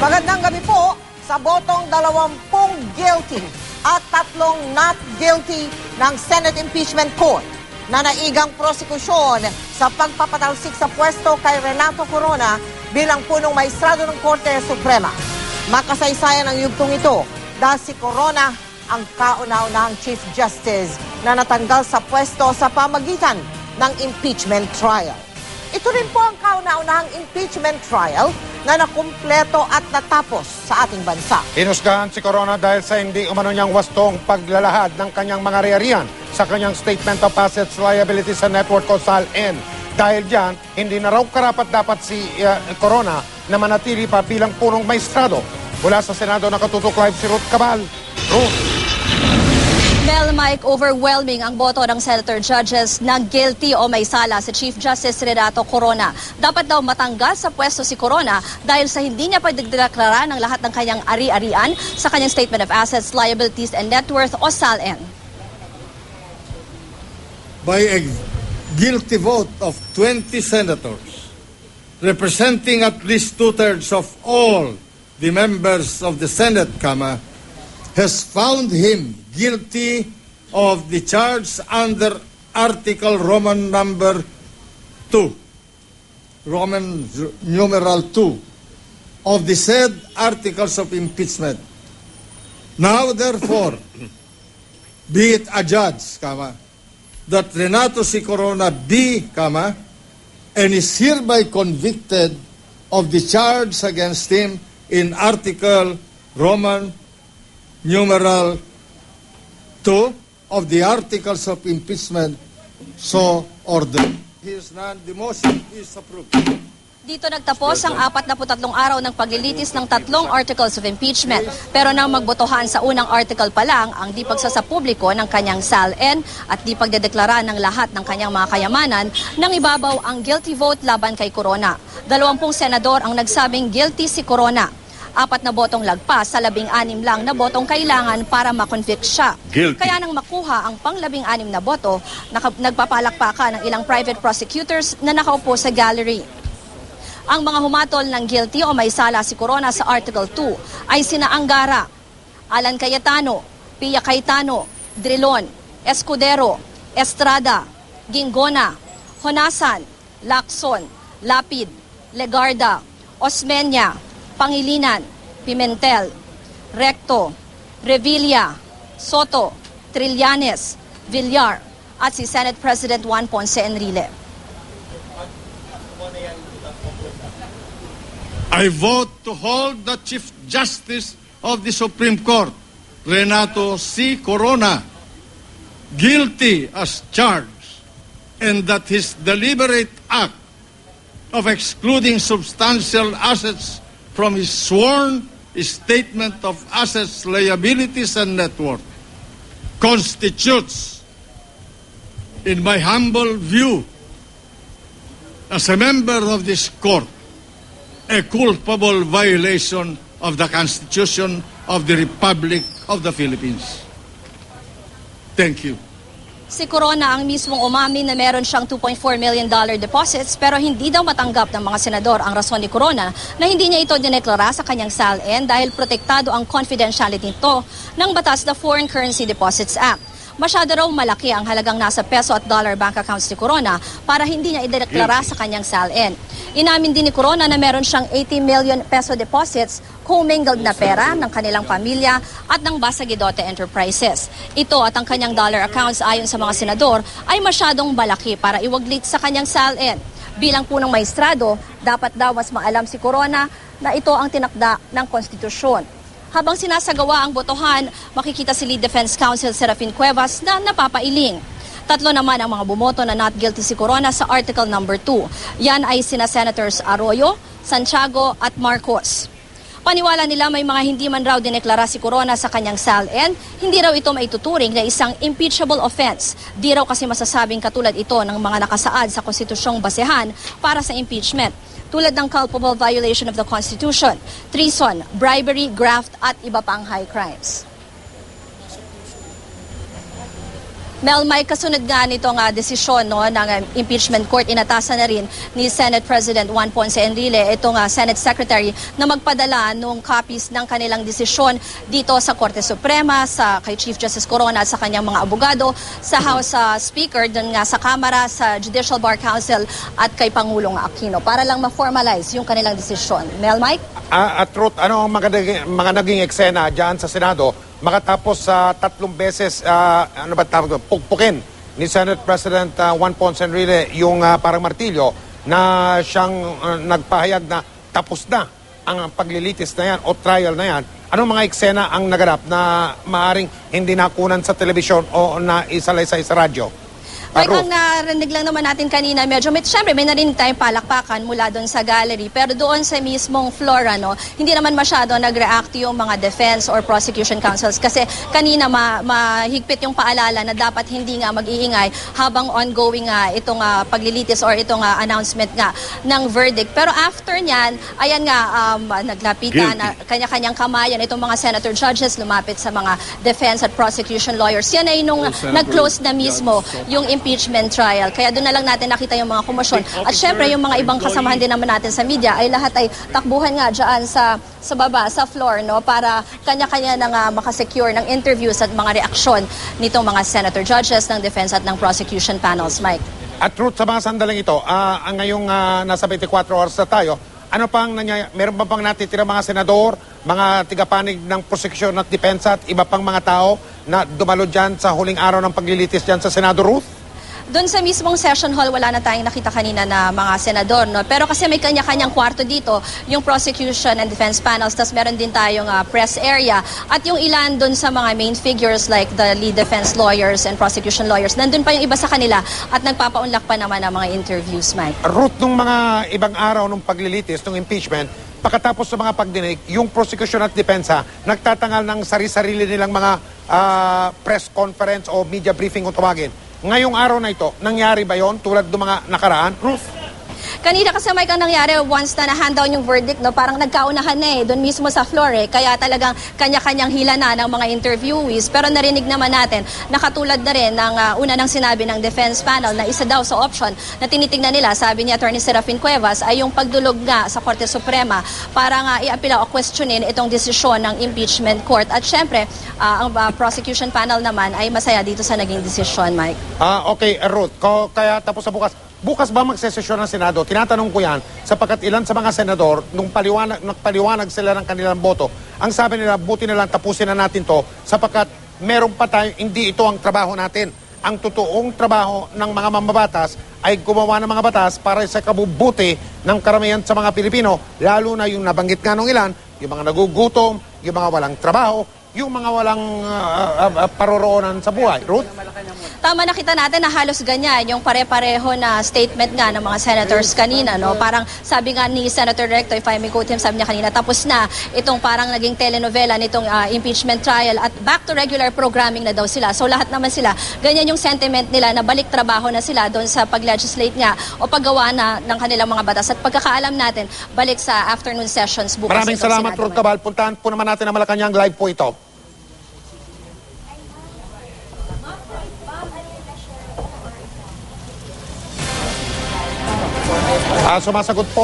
Magandang gabi po. Sa botong 20 guilty at 3 not guilty ng Senate Impeachment Court na naigang prosekusyon sa pagpapatalsik sa pwesto kay Renato Corona bilang punong maestrado ng Korte Suprema. Makasaysayan ang yugtong ito dahil si Corona ang kauna-unahang Chief Justice na natanggal sa pwesto sa pamagitan ng impeachment trial. Ito rin po ang kauna-unahang impeachment trial na nakumpleto at natapos sa ating bansa. Hinusgahan si Corona dahil sa hindi umano niyang wastong paglalahad ng kanyang mga ari-arian sa kanyang Statement of Assets, Liabilities and Network o SALN. Dahil diyan, hindi na raw karapat-dapat si Corona na manatili pa bilang punong maestrado. Mula sa Senado nakatutok live si Ruth Cabal. Ruth. Mel, Mike, overwhelming ang boto ng senator judges na guilty o may sala si Chief Justice Renato Corona. Dapat daw matanggal sa pwesto si Corona dahil sa hindi niya pagdeklara ng lahat ng kanyang ari-arian sa kanyang Statement of Assets, Liabilities and Net Worth o SALN. By a guilty vote of 20 senators, representing at least 2/3 of all the members of the Senate, has found him guilty of the charge under Article Roman number 2, Roman numeral 2 of the said articles of impeachment. Now, therefore, be it adjudged, that Renato C. Corona be, and is hereby convicted of the charge against him in Article Roman numeral 2 of the articles of impeachment, so ordered. The motion is approved. Dito nagtapos ang 43 araw ng paglilitis ng 3 articles of impeachment. Pero nang magbotohan sa unang article pa lang, ang di pagsasapubliko ng kanyang SALN at di pagdedeklara ng lahat ng kanyang mga kayamanan, nang ibabaw ang guilty vote laban kay Corona. 20 senador ang nagsabing guilty si Corona. 4 na botong lagpas sa 16 lang na botong kailangan para makonvict siya. Guilty. Kaya nang makuha ang pang-16 na boto, nagpapalakpakan ng ilang private prosecutors na nakaupo sa gallery. Ang mga humatol ng guilty o may sala si Corona sa Article 2 ay sina Angara, Alan Cayetano, Pia Cayetano, Drilon, Escudero, Estrada, Gingona, Honasan, Lacson, Lapid, Legarda, Osmeña, Pangilinan, Pimentel, Recto, Revilla, Soto, Trillanes, Villar at si Senate President Juan Ponce Enrile. I vote to hold the Chief Justice of the Supreme Court, Renato C. Corona, guilty as charged, and that his deliberate act of excluding substantial assets from his sworn Statement of Assets, Liabilities and Net Worth constitutes, in my humble view, as a member of this court, a culpable violation of the Constitution of the Republic of the Philippines. Thank you. Si Corona ang mismong umamin na meron siyang $2.4 million deposits pero hindi daw matanggap ng mga senador ang rason ni Corona na hindi niya ito dineklara sa kanyang SALN dahil protektado ang confidentiality nito ng batas na Foreign Currency Deposits Act. Masyado raw malaki ang halagang nasa peso at dollar bank accounts ni Corona para hindi niya ideklara sa kanyang SALN. Inamin din ni Corona na meron siyang 80 million peso deposits commingled na pera ng kanilang pamilya at ng Basagidote Enterprises. Ito at ang kanyang dollar accounts ayon sa mga senador ay masyadong malaki para iwaglit sa kanyang SALN. Bilang punong maestrado, dapat daw mas maalam si Corona na ito ang tinakda ng konstitusyon. Habang sinasagawa ang botohan, makikita si Lead Defense Counsel Serafin Cuevas na napapailing. 3 naman ang mga bumoto na not guilty si Corona sa Article number 2. Yan ay sina Senators Arroyo, Santiago at Marcos. Paniwala nila may mga hindi man raw dineklara si Corona sa kanyang SALN, hindi raw ito maituturing na isang impeachable offense. Di raw kasi masasabing katulad ito ng mga nakasaad sa konstitusyong basehan para sa impeachment. Tulad ng culpable violation of the Constitution, treason, bribery, graft at iba pang high crimes. Mel, may kasunod nga nitong desisyon no, ng impeachment court, inatasan na rin ni Senate President Juan Ponce Enrile, itong Senate Secretary, na magpadala ng copies ng kanilang desisyon dito sa Korte Suprema, kay Chief Justice Corona at sa kanyang mga abogado, sa House Speaker, dun nga sa Kamara, sa Judicial Bar Council at kay Pangulong Aquino para lang ma-formalize yung kanilang desisyon. Mel, Mike? At Ruth, ano ang mga naging eksena dyan sa Senado makatapos sa 3 beses pukpukin ni Senate President Juan Ponce Enrile yung parang martilyo na siyang nagpahayag na tapos na ang paglilitis na yan o trial na yan. Anong mga eksena ang naganap na maaring hindi nakunan sa telebisyon o na isalaysay sa radyo? Mike, ang narinig lang naman natin kanina, syempre may narinig tayong palakpakan mula doon sa gallery, pero doon sa mismong floor, hindi naman masyado nag-react yung mga defense or prosecution counsels kasi kanina mahigpit yung paalala na dapat hindi nga mag-iingay habang ongoing itong paglilitis or itong announcement nga ng verdict. Pero after nyan, ayan nga, naglapitan na kanya-kanyang kamayan itong mga senator judges, lumapit sa mga defense at prosecution lawyers. Yan ay nung nag-close na mismo yung impeachment trial. Kaya doon na lang natin nakita yung mga komosyon. At syempre, yung mga ibang kasamahan din naman natin sa media ay lahat ay takbuhan nga dyan sa baba, sa floor, no, para kanya-kanya na makasecure ng interviews at mga reaksyon nitong mga senator judges ng defense at ng prosecution panels. Mike? At Ruth, sa mga sandaling ito, ngayong nasa 24 oras na tayo, ano pang meron pa pang natitira mga senador, mga tigapanig ng prosecution at depensa at iba pang mga tao na dumalo dyan sa huling araw ng paglilitis dyan sa Senado, Ruth? Doon sa mismong session hall, wala na tayong nakita kanina na mga senador. No? Pero kasi may kanya-kanyang kwarto dito, yung prosecution and defense panels, tapos meron din tayong press area. At yung ilan doon sa mga main figures like the lead defense lawyers and prosecution lawyers, nandun pa yung iba sa kanila at nagpapaunlak pa naman ng mga interviews, Mike. Ruth, nung mga ibang araw ng paglilitis, ng impeachment, pagkatapos sa mga pagdinig, yung prosecution at depensa, nagtatangal ng sarili-sarili nilang mga press conference o media briefing kung tawagin. Ngayong araw na ito, nangyari ba yon tulad ng mga nakaraan? Ruth? Kanina kasi Mike, ang nangyari once na na-hand down yung verdict, no, parang nagkaunahan na doon mismo sa floor kaya talagang kanya-kanyang hila na ng mga interviewees. Pero narinig naman natin, nakatulad na rin ng una ng sinabi ng defense panel na isa daw sa option na tinitingnan nila, sabi ni Attorney Serafin Cuevas, ay yung pagdulog nga sa Korte Suprema para nga i-apila o questionin itong desisyon ng impeachment court. At syempre, ang prosecution panel naman ay masaya dito sa naging desisyon, Mike. Okay, Ruth. Kaya tapos sa bukas. Bukas ba magsesesyon ng Senado? Tinatanong ko yan sapagkat ilan sa mga senador, nung nagpaliwanag sila ng kanilang boto, ang sabi nila, buti na lang tapusin na natin to sapagkat meron pa tayo, hindi ito ang trabaho natin. Ang totoong trabaho ng mga mambabatas ay gumawa ng mga batas para sa kabubuti ng karamihan sa mga Pilipino, lalo na yung nabanggit nga nung ilan, yung mga nagugutom, yung mga walang trabaho, yung mga walang paroroonan sa buhay. Ruth? Tama, nakita natin na halos ganyan yung pare-pareho na statement nga ng mga senators kanina. No? Parang sabi nga ni Senator Recto, if I may quote him, sabi niya kanina, tapos na itong parang naging telenovela nitong impeachment trial at back to regular programming na daw sila. So lahat naman sila, ganyan yung sentiment nila na balik trabaho na sila doon sa pag-legislate nga o paggawa na ng kanilang mga batas. At pagkakaalam natin, balik sa afternoon sessions bukas. Maraming salamat, Ruth Cabal. Puntahan po naman natin ang Malacanang. Live po ito. Sumasagot po